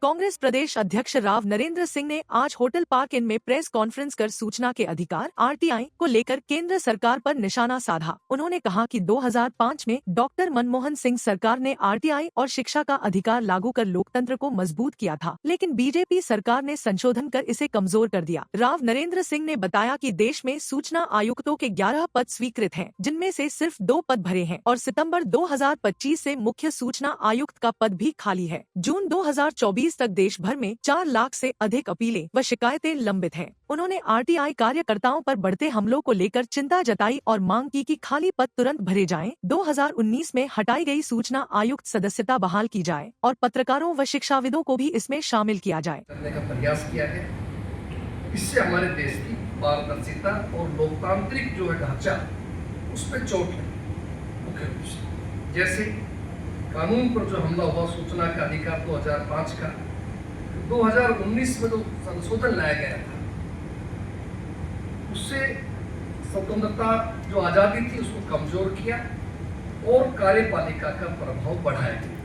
कांग्रेस प्रदेश अध्यक्ष राव नरेंद्र सिंह ने आज होटल पार्क इन में प्रेस कॉन्फ्रेंस कर सूचना के अधिकार (आरटीआई) को लेकर केंद्र सरकार पर निशाना साधा। उन्होंने कहा कि 2005 में डॉक्टर मनमोहन सिंह सरकार ने आरटीआई और शिक्षा का अधिकार लागू कर लोकतंत्र को मजबूत किया था, लेकिन बीजेपी सरकार ने संशोधन कर इसे कमजोर कर दिया। राव नरेंद्र सिंह ने बताया कि देश में सूचना आयुक्तों के 11 पद स्वीकृत हैं, जिनमें से सिर्फ 2 पद भरे हैं और सितंबर 2025 से मुख्य सूचना आयुक्त का पद भी खाली है। जून 2024 तक देश भर में 4 लाख से अधिक अपीलें व शिकायतें लंबित हैं। उन्होंने आरटीआई कार्यकर्ताओं पर बढ़ते हमलों को लेकर चिंता जताई और मांग की कि खाली पद तुरंत भरे जाएं, 2019 में हटाई गई सूचना आयुक्त सदस्यता बहाल की जाए और पत्रकारों व शिक्षाविदों को भी इसमें शामिल किया जाए। करने का प्रयास किया है। इससे हमारे देश की पारदर्शिता और लोकतांत्रिक जो है ढांचा उस पर चोट है मुख्य रूप से। जैसे कानून पर जो हमला हुआ सूचना का अधिकार 2005 का, 2019 में जो संशोधन लाया गया था उससे स्वतंत्रता जो आज़ादी थी उसको कमजोर किया और कार्यपालिका का प्रभाव बढ़ाया गया।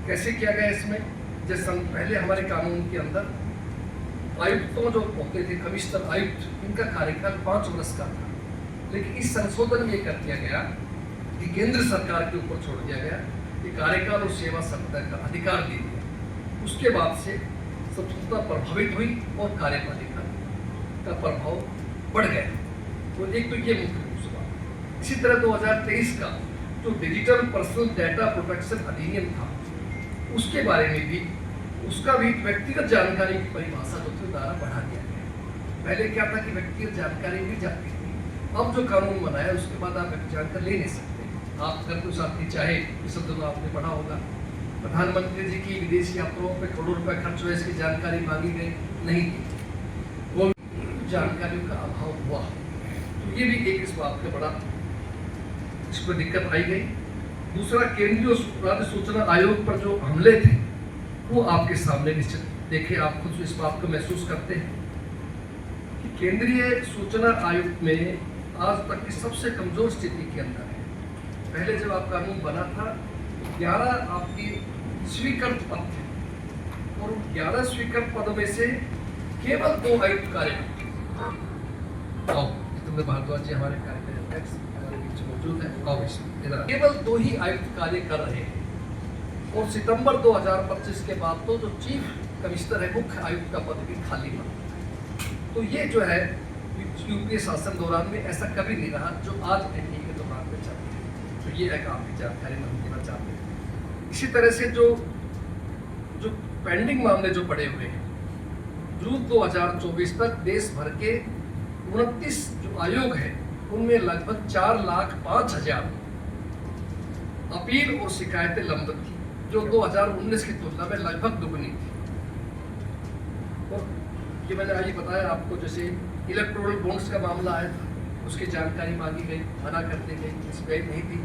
कैसे किया गया इसमें? जैसे पहले हमारे कानून के अंदर आयुक्तों जो होते थे, कमिश्नर आयुक्त, इनका कार्यकाल 5 वर्ष का था, लेकिन इस संशोधन में कर दिया गया कि केंद्र सरकार के ऊपर छोड़ दिया गया कि कार्यकाल और सेवा सत्ता का अधिकार दे दिया। उसके बाद से स्वतंत्रता प्रभावित हुई और कार्यपालिका का प्रभाव बढ़ गया। तो एक तो ये मुख्य रूप से बात। इसी तरह 2023 का जो डिजिटल पर्सनल डाटा प्रोटेक्शन अधिनियम था उसके बारे में भी उसका भी व्यक्तिगत जानकारी की परिभाषा जो थी द्वारा बढ़ा दिया गया। पहले क्या था कि व्यक्तिगत जानकारी नहीं जाती थी, अब जो कानून बनाया उसके बाद आप व्यक्तिगत जानकारी ले नहीं सकते। आप अगर कोई साथी चाहे, इस दिनों आपने पढ़ा होगा प्रधानमंत्री जी की विदेश यात्राओं पर करोड़ों रुपए खर्च हुए, इसकी जानकारी मांगी गई, नहीं थी, वो जानकारियों का अभाव हुआ। तो ये भी एक इस बात का बड़ा इस पर दिक्कत आई गई। दूसरा, केंद्रीय राज्य सूचना आयोग पर जो हमले थे वो आपके सामने निश्चित देखे, आप खुद इस बात को महसूस करते हैं कि केंद्रीय सूचना आयोग में आज तक की सबसे कमजोर स्थिति के अंदर है। पहले जब आप कानून बना था 11 आपकी स्वीकृत पद थे और 11 स्वीकृत पदों में से केवल 2 आयुक्त कार्य भारद्वाज जी हमारे कार्यकारी अध्यक्ष हमारे बीच मौजूद है, केवल 2 ही आयुक्त कार्य कर रहे हैं। और सितंबर 2025 के बाद तो जो चीफ कमिश्नर है, मुख्य आयुक्त का पद भी खाली बना। तो ये जो है यूपीए शासन दौरान में ऐसा कभी नहीं रहा जो आज एनडीए के दौरान में चल रहा है। तो ये एक आपकी जानकारी हम देना चाहते हैं। इसी तरह से जो पेंडिंग मामले जो पड़े हुए हैं, जून 2024 तक देश भर के 29 जो आयोग हैं उनमें लगभग 4,05,000 अपील और शिकायतें लंबित थी, जो 2019 की तुलना में लगभग दुगनी थी। और ये मैंने आज बताया आपको, जैसे इलेक्टोरल बॉन्ड्स का मामला आया था, उसकी जानकारी मांगी गई, मना कर दी गई, इस पे नहीं थी।